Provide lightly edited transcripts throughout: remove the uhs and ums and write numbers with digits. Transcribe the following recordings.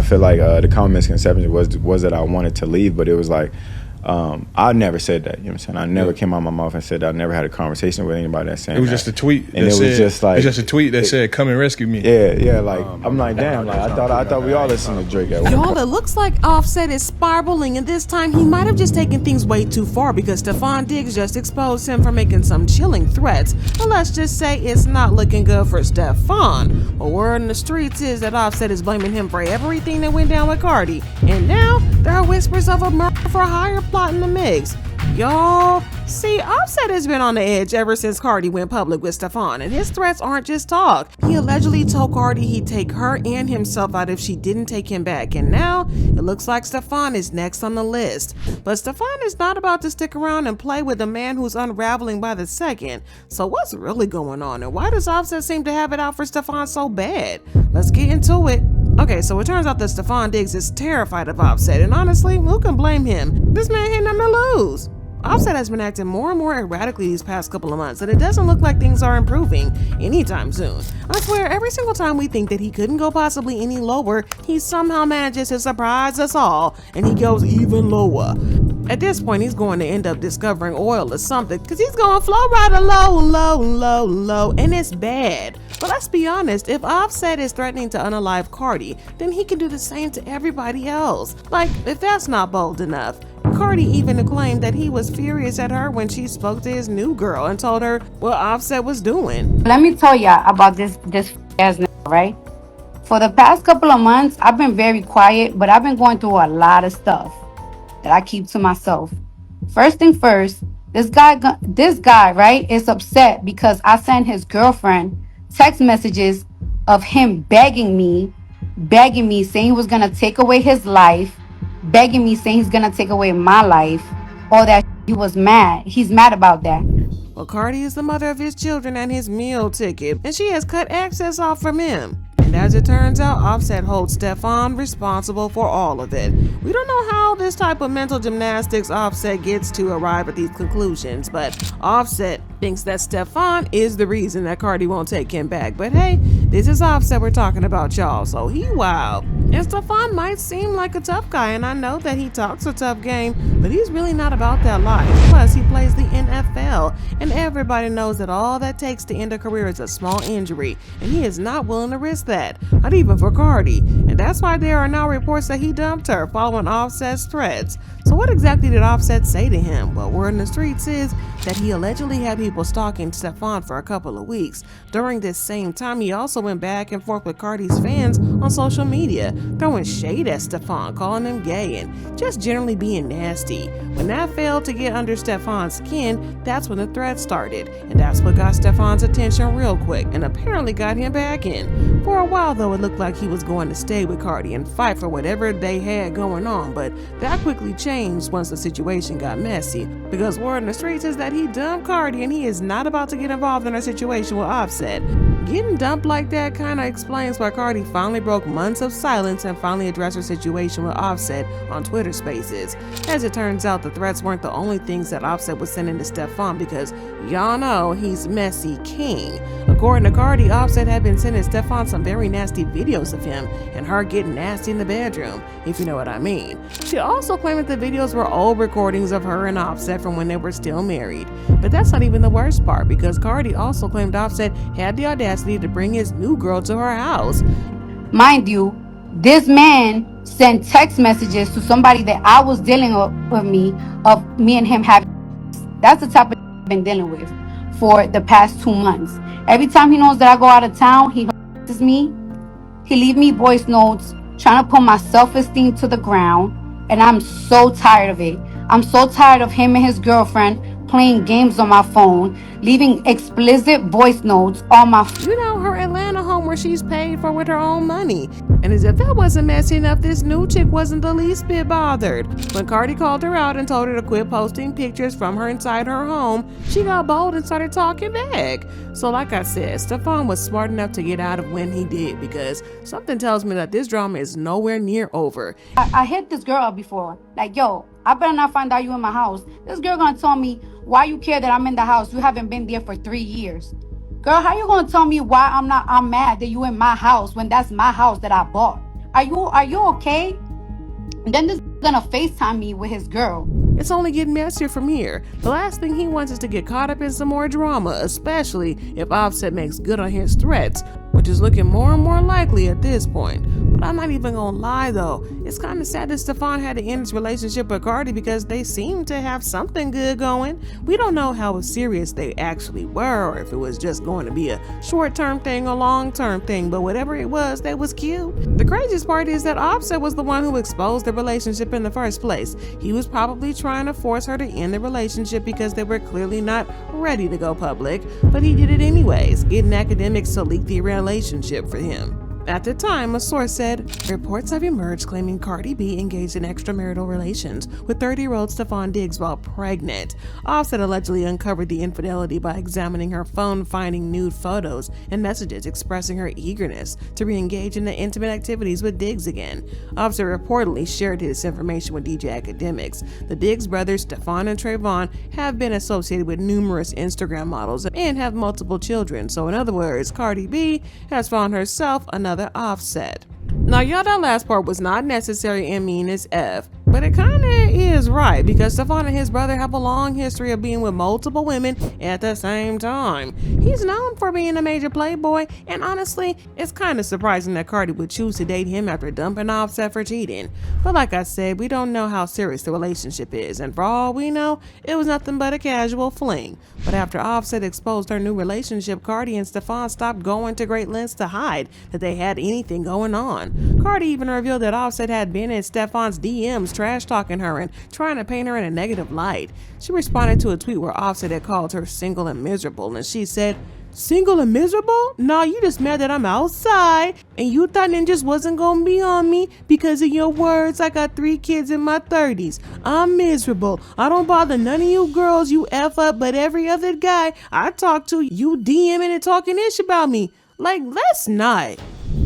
I feel like the common misconception was that I wanted to leave, but it was like, I never said that. You know what I'm saying? I never came out of my mouth and said that. I never had a conversation with anybody that saying it was that. just a tweet. And it was just like, it's just a tweet that said, "Come and rescue me." Yeah. Like I'm like, damn. Like I thought we all listened to Drake at one Y'all, point. it looks like Offset is spiraling, and this time he might have just taken things way too far because Stefon Diggs just exposed him for making some chilling threats. But let's just say it's not looking good for Stefon. A word in the streets is that Offset is blaming him for everything that went down with Cardi, and now there are whispers of a Murd3r plot in the mix. Y'all, see, Offset has been on the edge ever since Cardi went public with Stefon, and his threats aren't just talk. He allegedly told Cardi he'd take her and himself out if she didn't take him back, and now it looks like Stefon is next on the list. But Stefon is not about to stick around and play with a man who's unraveling by the second. So what's really going on, and why does Offset seem to have it out for Stefon so bad? Let's get into it. Okay, so it turns out that Stefon Diggs is terrified of Offset, and honestly, who can blame him? This man had nothing to lose. Offset has been acting more and more erratically these past couple of months, and it doesn't look like things are improving anytime soon. I swear, every single time we think that he couldn't go possibly any lower, he somehow manages to surprise us all, and he goes even lower. At this point, he's going to end up discovering oil or something, because he's going to flow right low, and it's bad. But let's be honest, if Offset is threatening to unalive Cardi, then he can do the same to everybody else. Like, if that's not bold enough. Cardi even claimed that he was furious at her when she spoke to his new girl and told her what Offset was doing. Let me tell y'all about this ass nigga, right? For the past couple of months, I've been very quiet, but I've been going through a lot of stuff that I keep to myself. First thing first, this guy, right, is upset because I sent his girlfriend text messages of him begging me, saying he was gonna take away his life, begging me, saying he's gonna take away my life, all that. He was mad. He's mad about that. Well, Cardi is the mother of his children and his meal ticket, and she has cut access off from him. And as it turns out, Offset holds Stefon responsible for all of it. We don't know how this type of mental gymnastics Offset gets to arrive at these conclusions, but Offset thinks that Stefon is the reason that Cardi won't take him back. But hey, this is Offset we're talking about, y'all, so he wild. And Stefon might seem like a tough guy, and I know that he talks a tough game, but he's really not about that life. Plus, he plays the NFL, and everybody knows that all that takes to end a career is a small injury, and he is not willing to risk that, not even for Cardi. And that's why there are now reports that he dumped her following Offset's threats. So what exactly did Offset say to him? Well, word in the streets is that he allegedly had people stalking Stefon for a couple of weeks. During this same time, he also went back and forth with Cardi's fans on social media, throwing shade at Stefon, calling him gay, and just generally being nasty. When that failed to get under Stefon's skin, that's when the threats started, and that's what got Stefon's attention real quick, and apparently got him back in. For a while though, it looked like he was going to stay with Cardi and fight for whatever they had going on, but that quickly changed once the situation got messy, because word in the streets is that he dumped Cardi and he is not about to get involved in a situation with Offset. Getting dumped like that kinda explains why Cardi finally broke months of silence and finally addressed her situation with Offset on Twitter Spaces. As it turns out, the threats weren't the only things that Offset was sending to Stefon, because y'all know he's messy king. According to Cardi, Offset had been sending Stefon some very nasty videos of him and her getting nasty in the bedroom, if you know what I mean. She also claimed that the videos were old recordings of her and Offset from when they were still married. But that's not even the worst part, because Cardi also claimed Offset had the audacity to bring his new girl to her house. Mind you, this man sent text messages to somebody that I was dealing with me, of me and him having. That's the type of I've been dealing with for the past 2 months. Every time he knows that I go out of town, he harasses me. He leave me voice notes trying to put my self-esteem to the ground, and I'm so tired of it. I'm so tired of him and his girlfriend playing games on my phone, leaving explicit voice notes on my her Atlanta home where she's paid for with her own money. And as if that wasn't messy enough, this new chick wasn't the least bit bothered. When Cardi called her out and told her to quit posting pictures from her inside her home, she got bold and started talking back. So like I said, Stefon was smart enough to get out of when he did, because something tells me that this drama is nowhere near over. I hit this girl up before, like, yo, I better not find out you in my house. This girl gonna tell me, why you care that I'm in the house? You haven't been there for 3 years. Girl, how you gonna tell me why I'm mad that you in my house when that's my house that I bought? Are you okay? And then this gonna FaceTime me with his girl. It's only getting messier from here. The last thing he wants is to get caught up in some more drama, especially if Offset makes good on his threats, which is looking more and more likely at this point. But I'm not even gonna lie though, it's kinda sad that Stefon had to end his relationship with Cardi because they seem to have something good going. We don't know how serious they actually were, or if it was just going to be a short-term thing or long-term thing, but whatever it was, they was cute. The craziest part is that Offset was the one who exposed the relationship in the first place. He was probably trying to force her to end the relationship because they were clearly not ready to go public, but he did it anyways, getting academics to leak the relationship for him. At the time, a source said, reports have emerged claiming Cardi B engaged in extramarital relations with 30-year-old Stefon Diggs while pregnant. Offset allegedly uncovered the infidelity by examining her phone, finding nude photos and messages expressing her eagerness to re-engage in the intimate activities with Diggs again. Offset reportedly shared this information with DJ Academics. The Diggs brothers, Stefon and Trayvon, have been associated with numerous Instagram models and have multiple children. So in other words, Cardi B has found herself another Offset. Now y'all, that last part was not necessary and mean as F, but it kinda is right because Stefon and his brother have a long history of being with multiple women at the same time. He's known for being a major playboy, and honestly, it's kinda surprising that Cardi would choose to date him after dumping Offset for cheating. But like I said, we don't know how serious the relationship is, and for all we know, it was nothing but a casual fling. But after Offset exposed their new relationship, Cardi and Stefon stopped going to great lengths to hide that they had anything going on. Cardi even revealed that Offset had been in Stefon's DMs trash talking her and trying to paint her in a negative light. She responded to a tweet where Offset had called her single and miserable, and she said, "Single and miserable? Nah, you just mad that I'm outside and you thought it just wasn't gonna be on me because of your words. I got 3 kids in my 30s. I'm miserable. I don't bother none of you girls you F up, but every other guy I talk to, you DMing and talking ish about me. Like, let's not."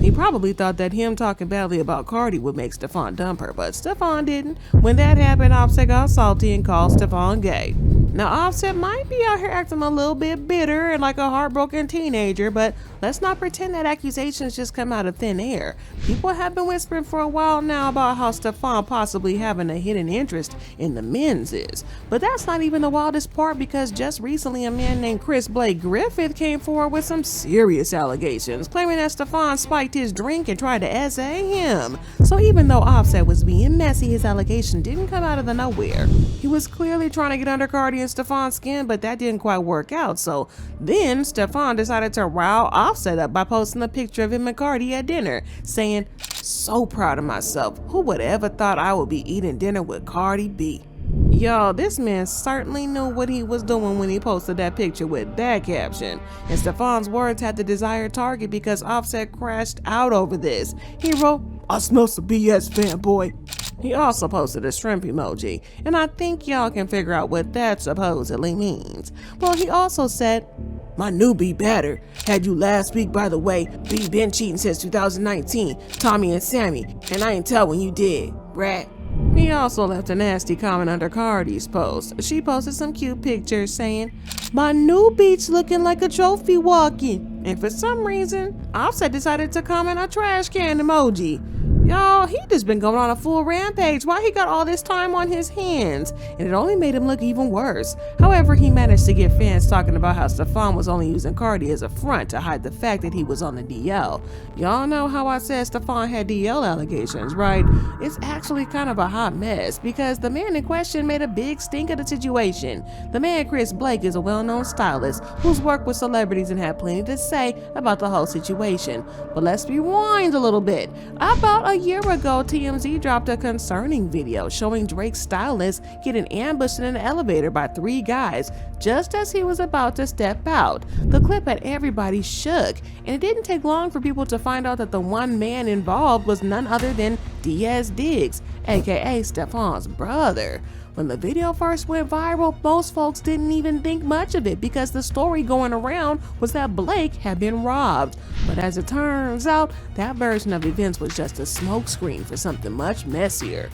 He probably thought that him talking badly about Cardi would make Stefon dump her, but Stefon didn't. When that happened, Offset got salty and called Stefon gay. Now, Offset might be out here acting a little bit bitter and like a heartbroken teenager, but let's not pretend that accusations just come out of thin air. People have been whispering for a while now about how Stefon possibly having a hidden interest in the menses. But that's not even the wildest part, because just recently a man named Chris Blake Griffith came forward with some serious allegations, claiming that Stefon spiked his drink and tried to essay him. So even though Offset was being messy, his allegation didn't come out of the nowhere. He was clearly trying to get under Cardi and Stefon's skin, but that didn't quite work out. So then Stefon decided to rile Offset up by posting a picture of him and Cardi at dinner, saying, "So proud of myself. Who would ever thought I would be eating dinner with Cardi B?" Y'all, this man certainly knew what he was doing when he posted that picture with that caption. And Stefon's words had the desired target because Offset crashed out over this. He wrote, "I smell some BS, fanboy." He also posted a shrimp emoji, and I think y'all can figure out what that supposedly means. Well, he also said, "My new B batter. Had you last week, by the way. B been cheating since 2019. Tommy and Sammy. And I ain't tell when you did. Rat." He also left a nasty comment under Cardi's post. She posted some cute pictures saying, "My new beach looking like a trophy walking." And for some reason, Offset decided to comment a trash can emoji. Y'all, he just been going on a full rampage. Why he got all this time on his hands? And it only made him look even worse. However, he managed to get fans talking about how Stefon was only using Cardi as a front to hide the fact that he was on the DL. Y'all know how I said Stefon had DL allegations, right? It's actually kind of a hot mess because the man in question made a big stink of the situation. The man, Chris Blake, is a well-known stylist who's worked with celebrities and had plenty to say about the whole situation. But let's rewind a little bit. About a year ago, TMZ dropped a concerning video showing Drake's stylist getting ambushed in an elevator by 3 guys just as he was about to step out. The clip had everybody shook, and it didn't take long for people to find out that the one man involved was none other than Diggs, aka Stefon's brother. When the video first went viral, most folks didn't even think much of it because the story going around was that Blake had been robbed. But as it turns out, that version of events was just a smokescreen for something much messier.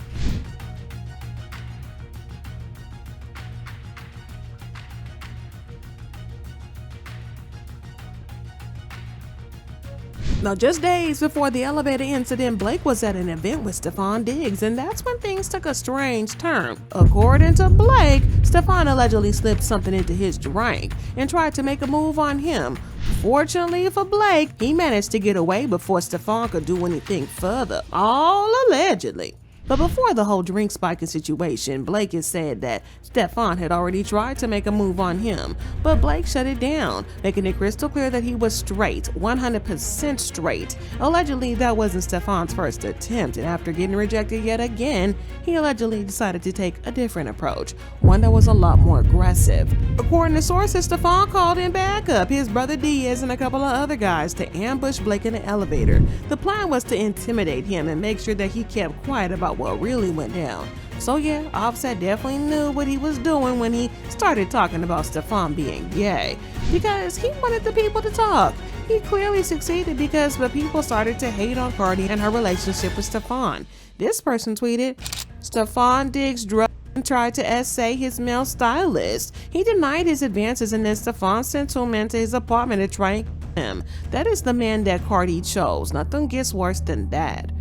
Now, just days before the elevator incident, Blake was at an event with Stefon Diggs, and that's when things took a strange turn. According to Blake, Stefon allegedly slipped something into his drink and tried to make a move on him. Fortunately for Blake, he managed to get away before Stefon could do anything further, all allegedly. But before the whole drink spiking situation, Blake has said that Stefon had already tried to make a move on him, but Blake shut it down, making it crystal clear that he was straight, 100% straight. Allegedly, that wasn't Stefon's first attempt, and after getting rejected yet again, he allegedly decided to take a different approach, one that was a lot more aggressive. According to sources, Stefon called in backup, his brother Diaz and a couple of other guys to ambush Blake in the elevator. The plan was to intimidate him and make sure that he kept quiet about what really went down. So yeah, Offset definitely knew what he was doing when he started talking about Stefon being gay, because he wanted the people to talk. He clearly succeeded because the people started to hate on Cardi and her relationship with Stefon. This person tweeted, "Stefon Diggs drugged and tried to essay his male stylist. He denied his advances and then Stefon sent 2 men to his apartment to try and kill him. That is the man that Cardi chose. Nothing gets worse than that."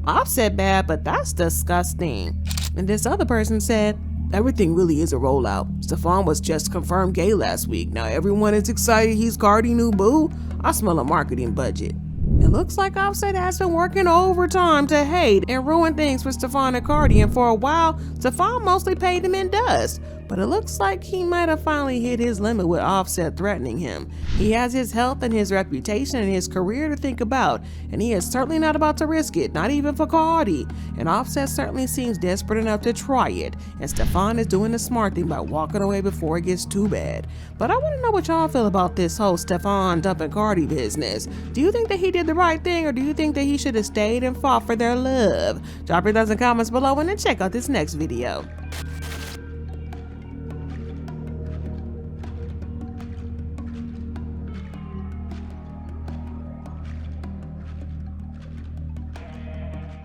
Offset bad, but that's disgusting. And this other person said, "Everything really is a rollout. Stefon was just confirmed gay last week. Now everyone is excited he's Cardi new boo. I smell a marketing budget." It looks like Offset has been working overtime to hate and ruin things for Stefon and Cardi, and for a while, Stefon mostly paid him in dust. But it looks like he might have finally hit his limit with Offset threatening him. He has his health and his reputation and his career to think about, and he is certainly not about to risk it, not even for Cardi. And Offset certainly seems desperate enough to try it, and Stefon is doing the smart thing by walking away before it gets too bad. But I want to know what y'all feel about this whole Stefon dumping Cardi business. Do you think that he did the right thing, or do you think that he should have stayed and fought for their love? Drop your thoughts in comments below and then check out this next video.